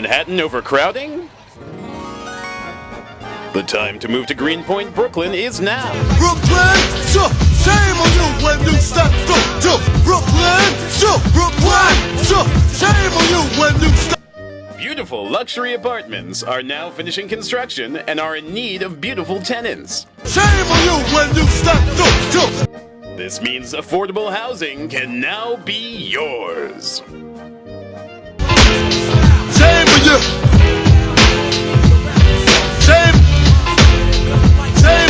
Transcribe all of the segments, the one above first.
Manhattan overcrowding? The time to move to Greenpoint, Brooklyn is now. Brooklyn, so shame on you when you step to Brooklyn, so Brooklyn, so shame on you when you step. Beautiful luxury apartments are now finishing construction and are in need of beautiful tenants. Shame on you when you step to. This means affordable housing can now be yours. Shame on you. Shame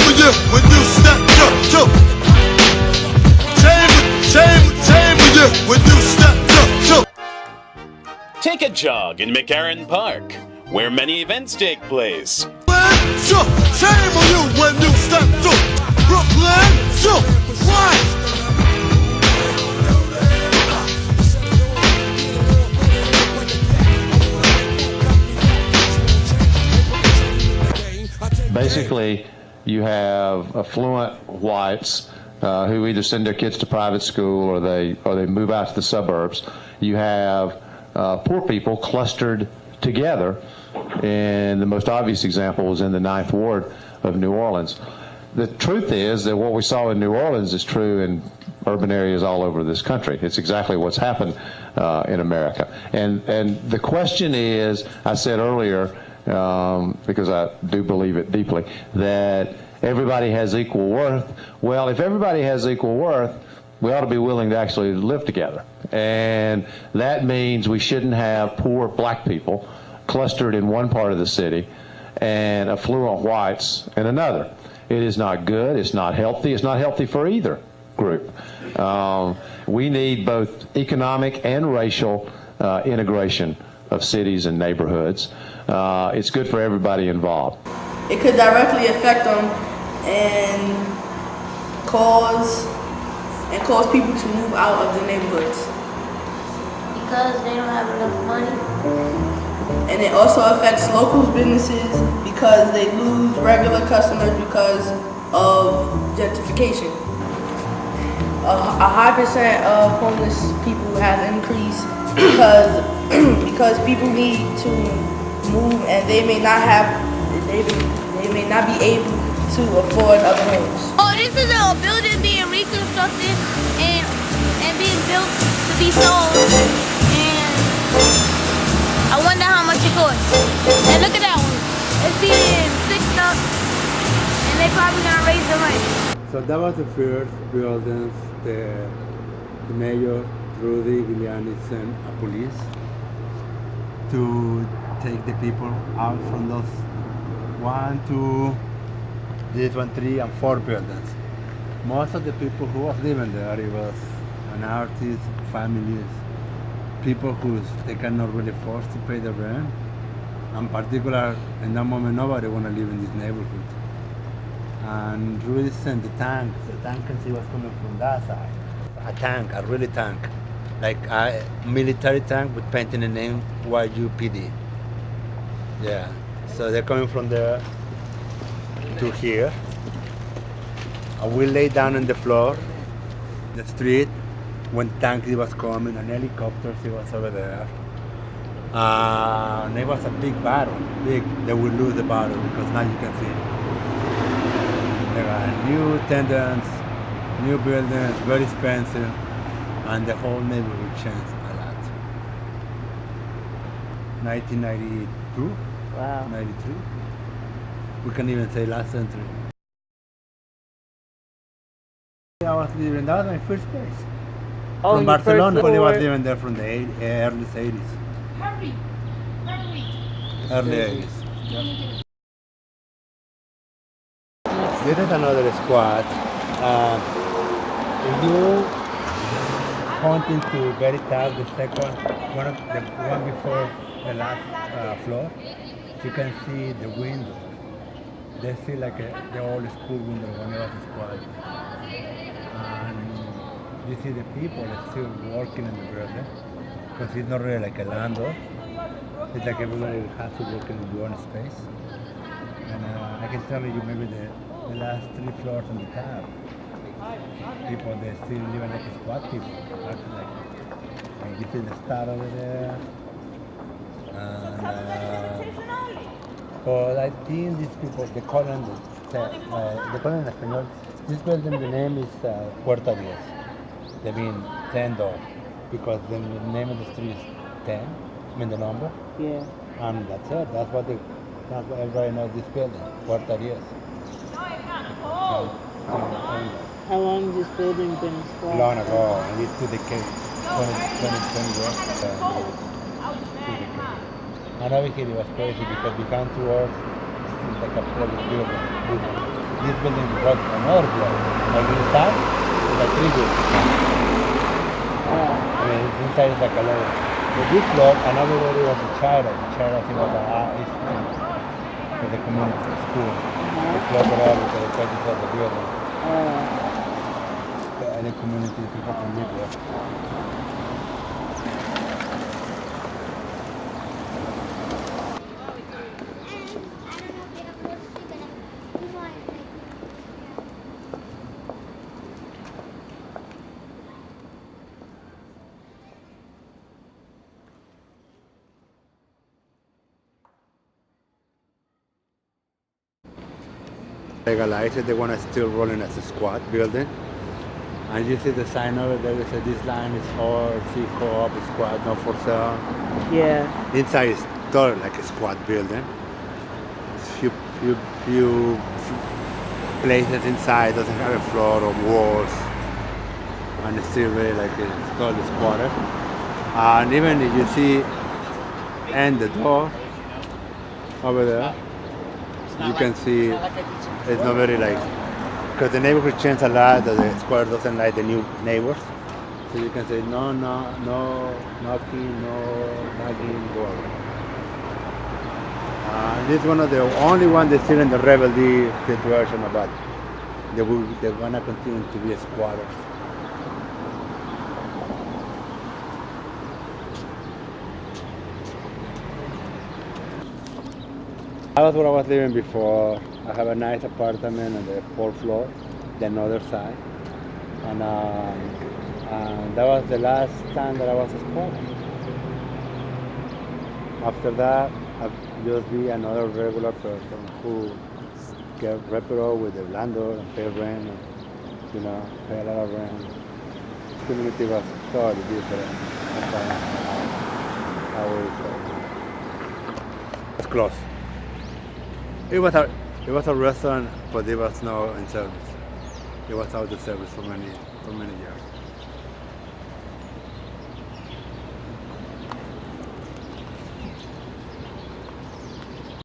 on you when you step to. Shame on you when you step to. Take a jog in McCarran Park, where many events take place. Shame on you when you step to Brooklyn, so why? Basically, you have affluent whites who either send their kids to private school or they move out to the suburbs. You have poor people clustered together, and the most obvious example was in the 9th Ward of New Orleans. The truth is that what we saw in New Orleans is true in urban areas all over this country. It's exactly what's happened in America. And the question is, I said earlier, because I do believe it deeply, that everybody has equal worth. Well, if everybody has equal worth, we ought to be willing to actually live together. And that means we shouldn't have poor black people clustered in one part of the city and affluent whites in another. It is not good. It's not healthy. It's not healthy for either group. We need both economic and racial integration of cities and neighborhoods. It's good for everybody involved. It could directly affect them and cause people to move out of the neighborhoods. Because they don't have enough money. And it also affects local businesses because they lose regular customers because of gentrification. A high percent of homeless people has increased because people need to move and they may not be able to afford other homes. Oh, this is a building being reconstructed and being built to be sold, and I wonder how much it costs. And look at that one. It's being fixed up and they probably gonna raise the rent. So that was the first buildings the mayor, Rudy Giuliani, sent a police to take the people out from those 1, 2, this 1, 3, and 4 buildings. Most of the people who was living there, it was an artist, families, people who they cannot really afford to pay the rent. In particular, in that moment, nobody want to live in this neighborhood. And Rudy sent the tank. The tank can see what's coming from that side. A tank, a really tank, like a military tank with painting the name YUPD. Yeah, so they're coming from there to here. And we lay down on the floor, the street, when tank was coming, and helicopters, it was over there. And it was a big battle, big. They will lose the battle because now you can see there are new tenants, new buildings, very expensive, and the whole neighborhood changed a lot. 1992, Wow. 93. We can even say last century. I was living, that was my first place. Oh, From your Barcelona, first I was door. living there from the early 80s. Early 80s. Yep. This is another squad. If you pointing to very top, the second, the one before the last floor, you can see the window. They see like the old school window when it was a squad. And you see the people that still working in the building, because it's not really like a landlord. It's like everybody has to work in their own space. And I can tell you maybe the last 3 floors on the top, people they still living like a squad people. Like you see the star over there, But I think these people, they call them, they call it in Espanol, this building, the name is Puerta Diez. They mean 10 doors, because the name of the street is 10, I mean the number, Yeah. and that's it. That's what everybody knows this building, Puerta Diez. How long has this building been squat? Long ago, at least 2 decades, 20 years. 2 decades. And over here it was crazy because we come towards it's like a public building. This building got another block. Like inside, it's like 3 buildings. I mean, inside is like a level. But this block, and everybody was a child. The child, I think, was an art for the community school. They closed it up because they tried to sell the building. Any community people can live there. Legalize it, they want to still rolling as a squat building. And you see the sign over there, it says this line is RC co-op squat, not for sale. Yeah. Inside is totally like a squat building. Few places inside doesn't have a floor or walls. And it's still really like it's totally squatter. And even if you see and the door over there, you can see it's not very like, because the neighborhood changed a lot, that the square doesn't like the new neighbors. So you can say no knocking, no nagging, go away. This is one of the only one that's still in the rebellion situation about they're gonna continue to be squatters. That was where I was living before. I have a nice apartment on the 4th floor, the other side. And that was the last time that I was a squatter. After that, I've just be another regular person who get reputable with the landlord and pay rent, and, pay a lot of rent. Community was totally different. It's close. It was a restaurant, but it was not in service. It was out of service for many years.